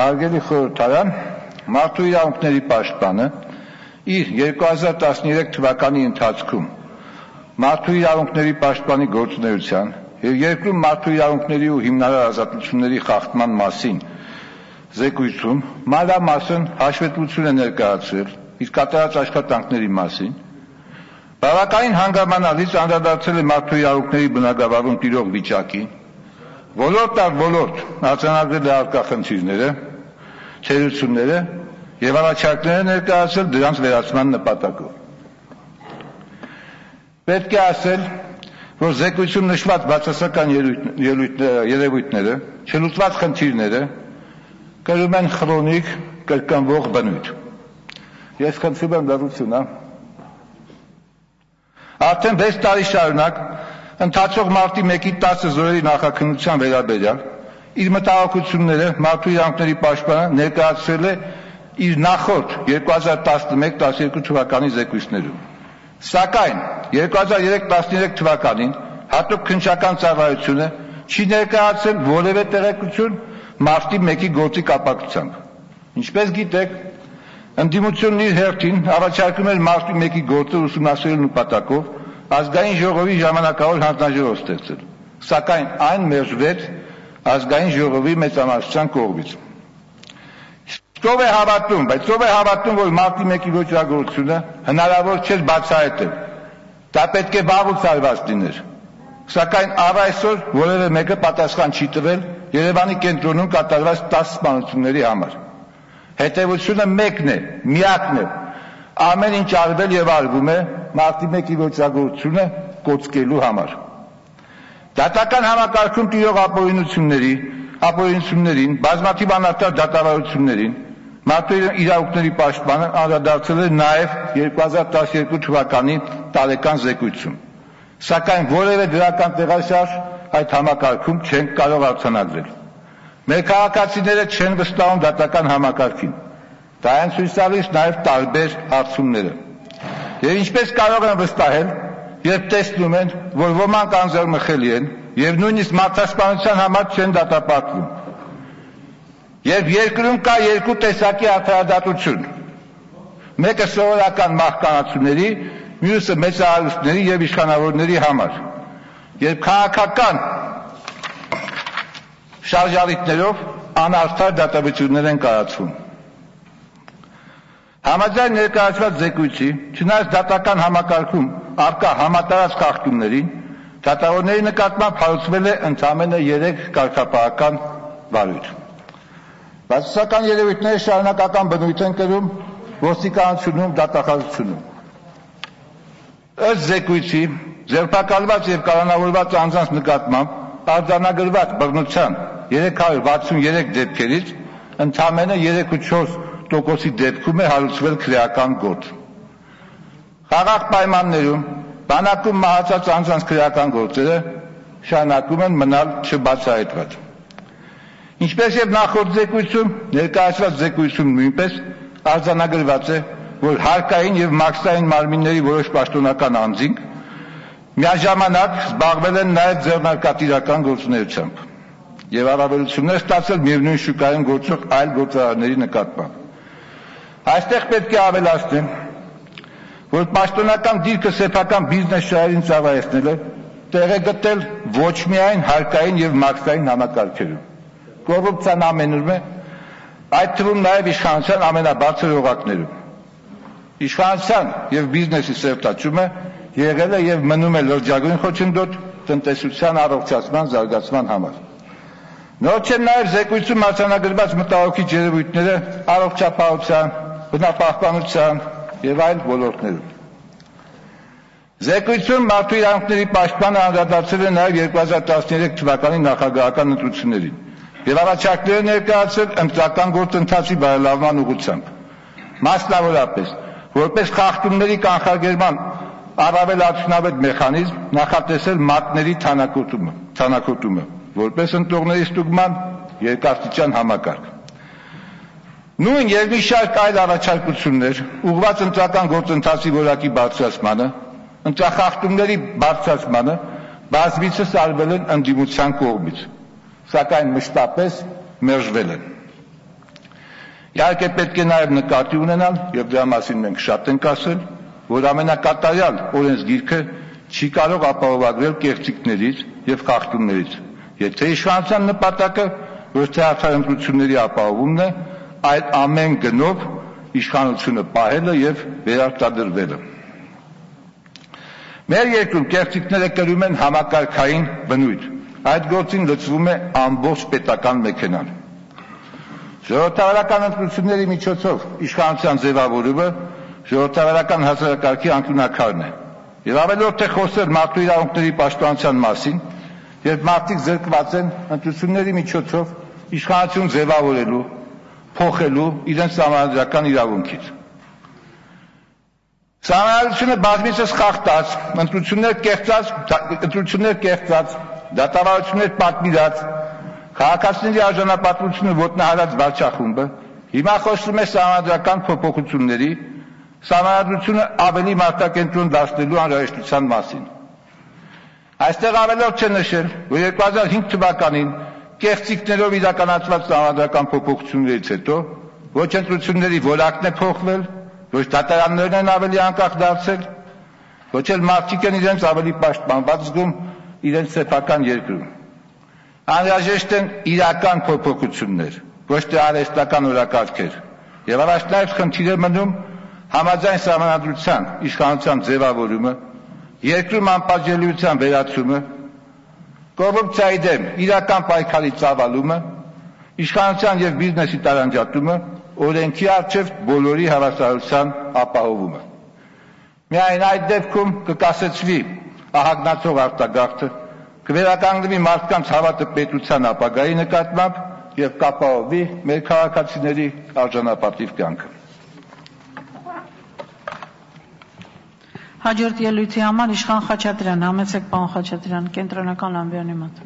Հարգելի խորհրդարան, Մարդու իրավունքների պաշտպանը իր 2013 թվականի ընթացքում Մարդու իրավունքների պաշտպանի գործունեության և երկրում մարդու իրավունքների ու հիմնարար ազատությունների խախտման մասին զեկույցում մանրամասն հաշվետվություն է ներկայացրել իր կատարած աշխատանքների մասին, բավականին հանգամանալից անդրադարձել է մարդու իրավունքների բնագավառում տիրող վիճակին, ոլորտ առ ոլորտ արձանագրել է առկա խնդիրները, թերությունները և առաջարկներ է ներկայացրել դրանց վերացման նպատակով։ Պետք է ասել, որ զեկույցում նշված բացասական երևույթները, չլուծված խնդիրները կրում են խրոնիկ կրկնվող բնույթ։ Ես խնդրում եմ լռություն, Արդեն 6 տարի շարունակ ընթացող մարտի 1-ի 10 զորերի նախաքննության վերաբերյալ իր մտահոգությունները մարդու իրավունքների պաշտպանը ներկայացրել է իր նախորդ 2011-12 թվականի զեկույցներում։ Սակայն 2013 թվականին հատուկ քննչական ծառայությունը չի ներկայացրել որևէ տեղեկություն մարտի 1-ի գործի կապակցությամբ։ Ինչպես գիտեք, ընդդիմությունն իր հերթին առաջարկում էր մարտի 1-ի գործը ուսումնասիրելու նպատակով ազգային ժողովի ժամանակավոր հանձնաժողով ստեղծել, սակայն այն մերժվեց ազգային ժողովի մեծամասնության կողմից։ Ով է հավատում, որ մարտի 1-ի ոճրագործությունը հնարավոր չէր բացահայտել, դա պետք է վաղուց արված լիներ, սակայն առ այսօր որևէ մեկը պատասխան չի տվել Երևանի կենտրոնում կատարված 10 սպանությունների համար։ Հետևությունը մեկն է, միակն է, ամեն ինչ արվել և արվում է մարտի 1-ի ոճրագործությունը կոծկելու համար։ Դատական համակարգում տիրող ապօրինություններին, բազմաթիվ անարդար դատավարություններին մարդու իրավունքների պաշտպանը անդրադարձել է նաև 2012 թվականի տարեկան զեկույցում, սակայն որևէ դրական տեղաշարժ այդ համակարգում չեն կարող արձանագրել։ Մեր քաղաքացիները չեն վստահում դատական համակարգին, դա են ցույց տալիս նաև տարբեր հարցումները։ Եվ ինչպես կարող են վստահել, երբ տեսնում են, որ ոմանք անձեռնմխելի են և նույնիսկ մարդասպանության համար չեն դատապարտվում։ Երբ երկրում կա երկու տեսակի արդարադատություն, մեկը սովորական մահկանացուների, մյուսը մեծահարուստների և իշխանավորների համար, երբ քաղաքական շարժառիթներով անարդար դատավճիռներ են կայացվում։ Համաձայն ներկայացված զեկույցի, չնայած դատական համակարգում առկա համատարած խախտումներին, դատավորների նկատմամբ հարուցվել է ընդամենը 3 կարգապահական վարույթ։ Բացասական երևույթները շարունակական բնույթ են կրում ոստիկանությունում, դատախազությունում։ Ըստ զեկույցի, ձերբակալված և կալանավորված անձանց նկատմամբ արձանագրված բռնության 363 դեպքերից ընդամենը 3,4%-ի դեպքում է հարուցվել քրեական գործ։ Խաղաղ պայմաններում բանակում մահացած անձանց քրեական գործերը շարունակում են մնալ չբացահայտված։ Ինչպես և նախորդ զեկույցում, ներկայացված զեկույցում նույնպես արձանագրված է, որ հարկային և մաքսային մարմինների որոշ պաշտոնական անձինք միաժամանակ զբաղվել են նաև ձեռնարկատիրական գործունեությամբ և առավելություններ ստացել միևնույն շուկայում գործող այլ գործարարների նկատմամբ։ Այստեղ պետք է ավելացնեմ, որ պաշտոնական դիրքը սեփական բիզնես շահերին ծառայեցնելը տեղ է գտել ոչ միայն հարկային և մաքսային համակարգերում։ Կոռուպցիան ամենուր է, այդ թվում նաև իշխանության ամենաբարձր օղակներում։ Իշխանության և բիզնեսի սերտաճումը եղել է և մնում է լրջագույն խոչընդոտ տնտեսության առողջացման զարգացման համար։ Նոր չեն նաև զեկույցում արձանագրված մտահոգիչ երևույթները առողջապահության, բնապահպանության և այլ ոլորտներում։ Զեկույցում մարդու իրավունքների պաշտպանը անդրադարձել է նաև 2013 թվականի նախագահական ընտրություններին և առաջարկներ է ներկայացրել ընտրական գործընթացի բարելավման ուղղությամբ։ Մասնավորապես, որպես խախտումների կանխարգելման առավել արդյունավետ մեխանիզմ նախատեսել մատների թանաքոտումը, որպես ընտրողների ստուգման երկաստիճան համակարգ։ Նույն և մի շարք այլ առաջարկություններ ուղղված ընտրական գործընթացի որակի բարձրացմանը, ընտրախախտումների բարձրացմանը բազմիցս արվել են ընդդիմության կողմից, սակայն մշտապես մերժվել են։ Իհարկե պետք է նաև նկատի ունենալ, եւ դրա մասին մենք շատ ենք ասել, որ ամենակատարյալ օրենսգիրքը չի կարող ապահովագրել կեղծիքներից եւ խախտումներից, եթե իշխանության նպատակը ոչ թե արդարընտրությունների ապահովումն է, այլ ամեն գնով իշխանությունը պահելը եւ վերարտադրվելը։ Մեր երկրում կեղծիքները կրում են համակարգային բնույթ, այդ գործին լծվում է ամբողջ պետական մեքենան։ Ժողովրդավարական ընտրությունների միջոցով իշխանության ձևավորումը ժողովրդավարական հասարակարգի անկյունաքարն է, եւ ավելորդ է խոսել մարդու իրավունքների պաշտպանության մասին, երբ մարդիկ զրկված են ընտրությունների միջոցով իշխանություն ձևավորելու, փոխելու իրենց սահմանադրական իրավունքից։ Սահմանադրությունը բազմիցս խախտած, ընտրություններ կեղծած, դատավարություններ պատվիրած, քաղաքացիների արժանապատվությունը ոտնահարած վարչախումբը հիմա խոսում է սահմանադրական փոփոխությունների, սահմանադրությունը ավելի մարդակենտրոն դարձնելու անհրաժեշտության մասին։ Այստեղ ավելորդ չէ նշել, որ 2005 թվականին կեղծիքներով իրականացված սահմանադրական փոփոխություններից հետո ոչ ընտրությունների որակն է փոխվել, ոչ դատարաններն են ավելի անկախ դարձել, ոչ էլ մարդիկ են իրենց ավելի պաշտպանված զգում իրենց սեփական երկրում։ Անհրաժեշտ են իրական փոփոխություններ, ոչ թե արհեստական օրակարգեր, եւ առաջնահերթ խնդիր է մնում համաձայն սահմանադրության իշխանության ձևավորումը, երկրում անպատժելիության վերացումը, կոռուպցիայի դեմ իրական պայքարի ծավալումը, իշխանության եւ բիզնեսի տարանջատումը, օրենքի առջև բոլորի հավասարության ապահովումը։ Միայն այդ դեպքում կկասեցվի ահագնացող արտագաղթը, կվերականգնվի մարդկանց հավատը պետության ապագայի նկատմամբ եւ կապահովվի մեր քաղաքացիների արժանապատիվ կյանքը։ Հաջորդ ելույթի համար Իշխան Խաչատրյան, համեցեք պարոն Խաչատրյան, Կենտրոնական Լամբյանի մոտ։